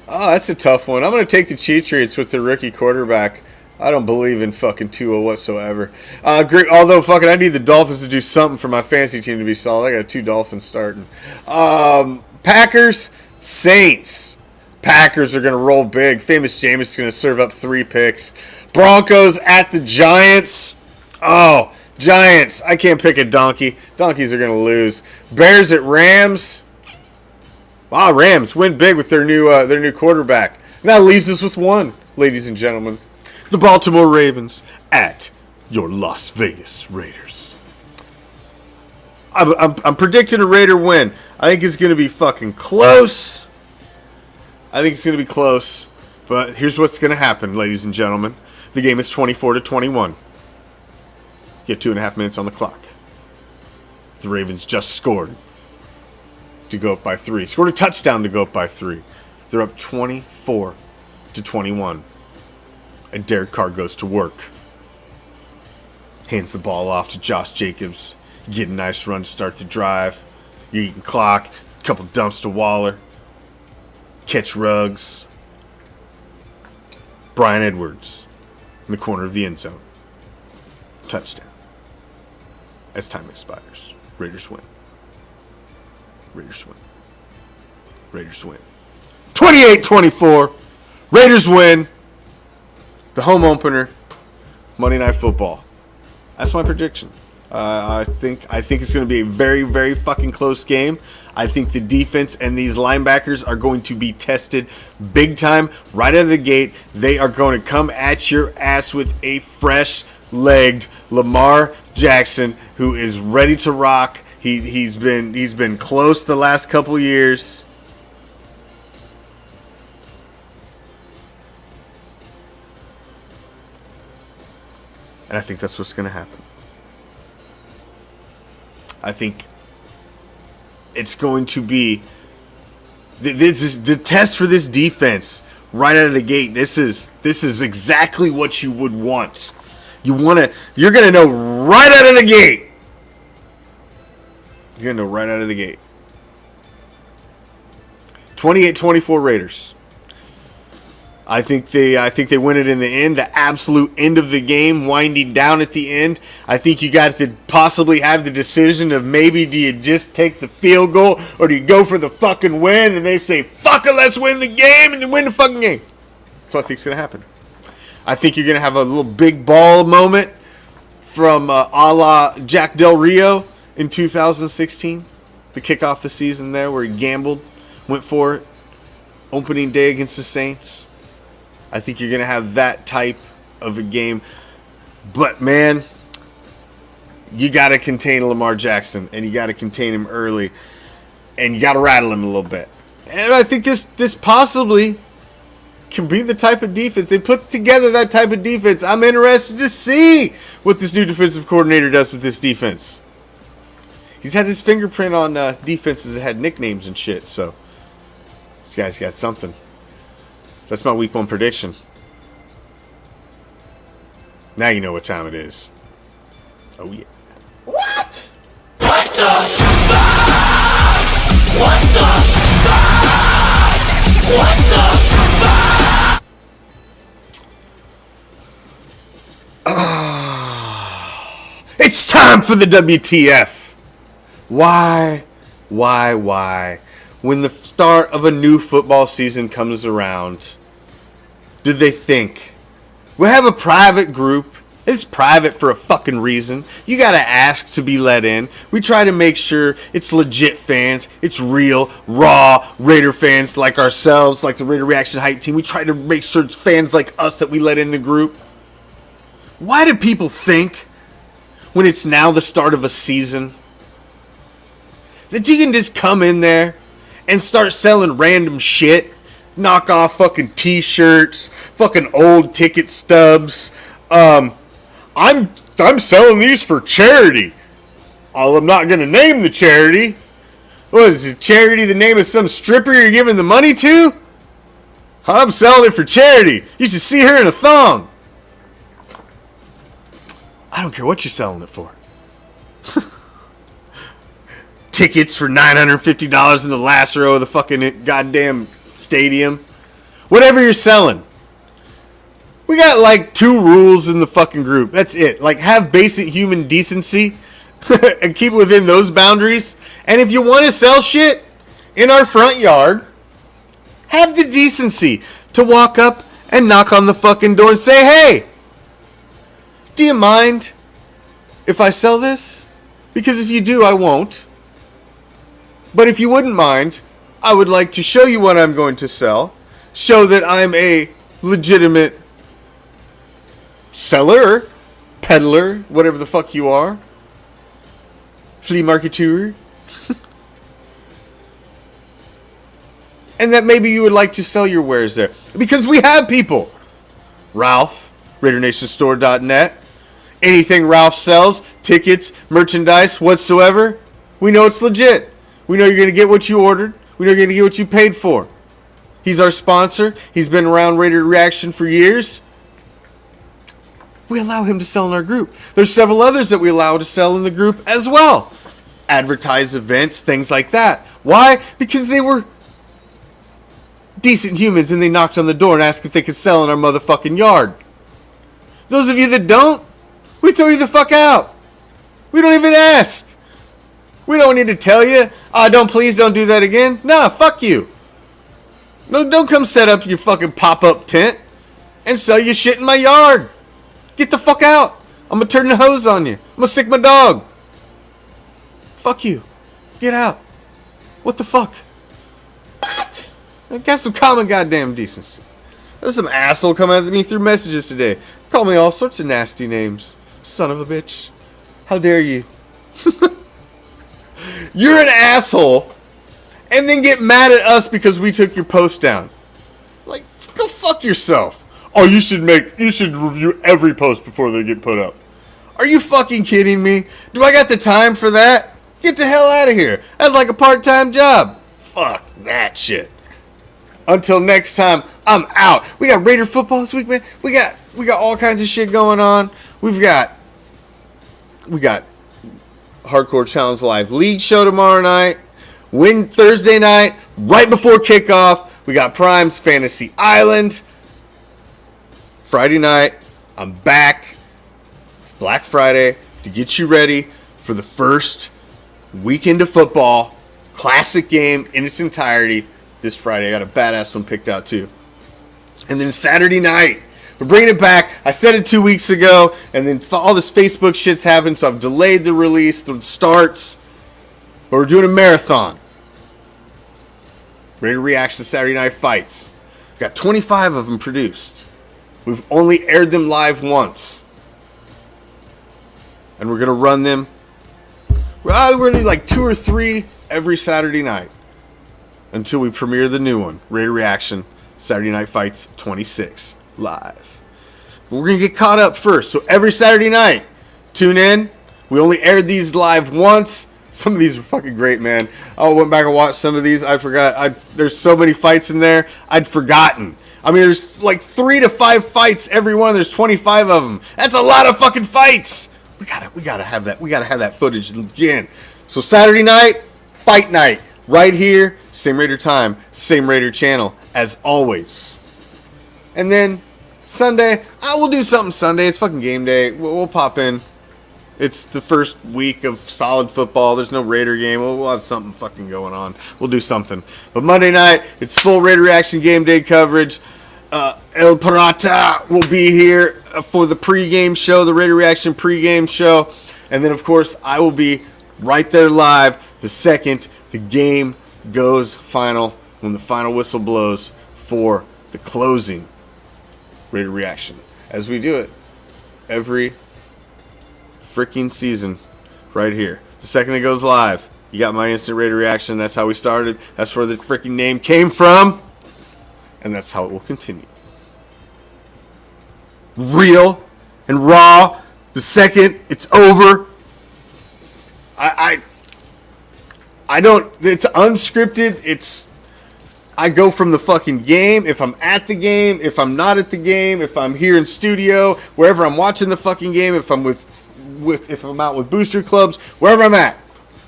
Speaker 1: Oh, that's a tough one. I'm going to take the Patriots with the rookie quarterback. I don't believe in fucking Tua whatsoever. Great. Although fucking I need the Dolphins to do something for my fantasy team to be solid. I got 2 Dolphins starting. Packers, Saints. Packers are going to roll big. Famous Jameis is going to serve up 3 picks. Broncos at the Giants. Oh, Giants. I can't pick a donkey. Donkeys are going to lose. Bears at Rams. Rams win big with their new quarterback. And that leaves us with one, ladies and gentlemen. The Baltimore Ravens at your Las Vegas Raiders. I'm predicting a Raider win. I think it's going to be fucking close. But here's what's going to happen, ladies and gentlemen. The game is 24-21. You get 2.5 minutes on the clock. The Ravens just scored to go up by 3. Scored a touchdown to go up by 3. They're up 24-21. And Derek Carr goes to work. Hands the ball off to Josh Jacobs. You get a nice run to start the drive. You're eating clock. A couple dumps to Waller. Catch Ruggs. Brian Edwards in the corner of the end zone. Touchdown. As time expires. Raiders win. 28-24. Raiders win. The home opener. Monday Night Football. That's my prediction. I think it's going to be a very, very fucking close game. I think the defense and these linebackers are going to be tested big time right out of the gate. They are going to come at your ass with a fresh-legged Lamar Jackson who is ready to rock. He's been close the last couple years. And I think that's what's going to happen. I think it's going to be this is the test for this defense right out of the gate. This is exactly what you would want. You're going to know right out of the gate. You're going to know right out of the gate. 28-24 Raiders. I think they win it in the end, the absolute end of the game, winding down at the end. I think you got to possibly have the decision of maybe do you just take the field goal or do you go for the fucking win? And they say, fuck it, let's win the game and win the fucking game. So I think it's going to happen. I think you're going to have a little big ball moment from a la Jack Del Rio in 2016 to kick off the season there where he gambled, went for it, opening day against the Saints. I think you're going to have that type of a game. But, man, you got to contain Lamar Jackson, and you got to contain him early, and you got to rattle him a little bit. And I think this possibly can be the type of defense. They put together that type of defense. I'm interested to see what this new defensive coordinator does with this defense. He's had his fingerprint on defenses that had nicknames and shit, so this guy's got something. That's my week 1 prediction. Now you know what time it is. Oh, yeah.
Speaker 3: What? What the fuck? What the fuck? What the fuck?
Speaker 1: It's time for the WTF. Why? When the start of a new football season comes around, do they think we'll have a private group It's private for a fucking reason. You gotta ask to be let in. We try to make sure it's legit fans. It's real, raw Raider fans like ourselves, like the Raider Reaction Hype Team. We try to make sure it's fans like us that we let in the group. Why do people think, when it's now the start of a season, that you can just come in there and start selling random shit? Knock off fucking t-shirts, fucking old ticket stubs. I'm selling these for charity. Oh, I'm not gonna name the charity. What is it? Charity the name of some stripper you're giving the money to? I'm selling it for charity. You should see her in a thong. I don't care what you're selling it for. Tickets for $950 in the last row of the fucking goddamn stadium. Whatever you're selling. We got like 2 rules in the fucking group. That's it. Like, have basic human decency and keep within those boundaries. And if you want to sell shit in our front yard, have the decency to walk up and knock on the fucking door and say, hey, do you mind if I sell this? Because if you do, I won't. But if you wouldn't mind, I would like to show you what I'm going to sell. Show that I'm a legitimate seller, peddler, whatever the fuck you are. Flea marketeer. And that maybe you would like to sell your wares there. Because we have people. Ralph, RaiderNationStore.net. Anything Ralph sells, tickets, merchandise, whatsoever, we know it's legit. We know you're going to get what you ordered. We know you're going to get what you paid for. He's our sponsor. He's been around Raider Reaction for years. We allow him to sell in our group. There's several others that we allow to sell in the group as well. Advertise events, things like that. Why? Because they were decent humans and they knocked on the door and asked if they could sell in our motherfucking yard. Those of you that don't, we throw you the fuck out. We don't even ask. We don't need to tell you, please don't do that again. Nah, fuck you. No, don't come set up your fucking pop-up tent and sell your shit in my yard. Get the fuck out. I'm gonna turn the hose on you. I'm gonna sick my dog. Fuck you. Get out. What the fuck? What? I got some common goddamn decency. There's some asshole coming at me through messages today. Call me all sorts of nasty names. Son of a bitch. How dare you? You're an asshole and then get mad at us because we took your post down. Like, go fuck yourself. Oh, you should review every post before they get put up. Are you fucking kidding me? Do I got the time for that? Get the hell out of here. That's like a part-time job. Fuck that shit. Until next time, I'm out. We got Raider football this week, man. We got all kinds of shit going on. We got Hardcore Challenge Live League show tomorrow night. Win Thursday night, right before kickoff. We got Prime's Fantasy Island. Friday night, I'm back. It's Black Friday to get you ready for the first weekend of football. Classic game in its entirety this Friday. I got a badass one picked out too. And then Saturday night, we're bringing it back. I said it 2 weeks ago, and then all this Facebook shit's happened, so I've delayed the release, the starts. But we're doing a marathon. Raider Reaction Saturday Night Fights. We've got 25 of them produced. We've only aired them live once. And we're going to run them. We're going to do like 2 or 3 every Saturday night. Until we premiere the new one. Raider Reaction Saturday Night Fights 26. Live. But we're going to get caught up first. So every Saturday night, tune in. We only aired these live once. Some of these are fucking great, man. I went back and watched some of these. I forgot. There's so many fights in there. I'd forgotten. I mean, there's like 3 to 5 fights every one. There's 25 of them. That's a lot of fucking fights. We gotta have that. We gotta have that footage again. So Saturday night, fight night, right here. Same Raider time, same Raider channel as always. And then Sunday, we'll do something Sunday. It's fucking game day. We'll pop in. It's the first week of solid football. There's no Raider game. We'll have something fucking going on. We'll do something. But Monday night, it's full Raider Reaction game day coverage. El Pirata will be here. for the pregame show, the Raider Reaction pregame show. And then, of course, I will be right there live the second the game goes final, when the final whistle blows for the closing Raider Reaction. As we do it every freaking season right here. The second it goes live, you got my instant Raider Reaction. That's how we started. That's where the freaking name came from. And that's how it will continue. Real and raw. The second it's over, I don't, it's unscripted. I go from the fucking game. If I'm at the game, if I'm not at the game, if I'm here in studio, wherever I'm watching the fucking game, if I'm if I'm out with booster clubs, wherever I'm at,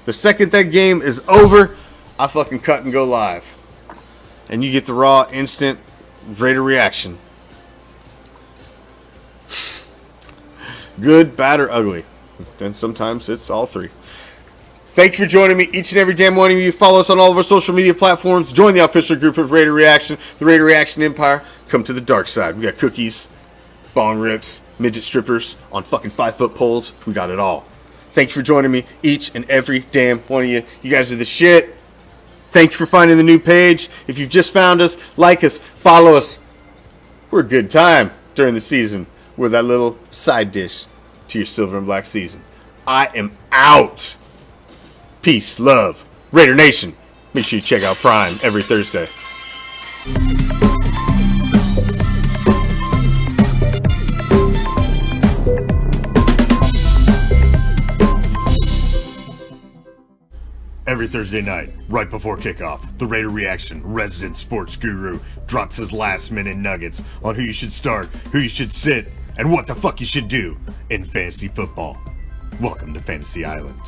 Speaker 1: the second that game is over, I fucking cut and go live. And you get the raw, instant Raider Reaction. Good, bad, or ugly. And sometimes it's all three. Thank you for joining me each and every damn one of you. Follow us on all of our social media platforms. Join the official group of Raider Reaction, the Raider Reaction Empire. Come to the dark side. We got cookies, bong rips, midget strippers on fucking 5-foot poles. We got it all. Thank you for joining me each and every damn one of you. You guys are the shit. Thank you for finding the new page. If you've just found us, like us, follow us. We're a good time during the season. We're that little side dish to your silver and black season. I am out. Peace, love, Raider Nation. Make sure you check out Prime every Thursday. Every Thursday night, right before kickoff, the Raider Reaction resident sports guru drops his last-minute nuggets on who you should start, who you should sit, and what the fuck you should do in fantasy football. Welcome to Fantasy Island.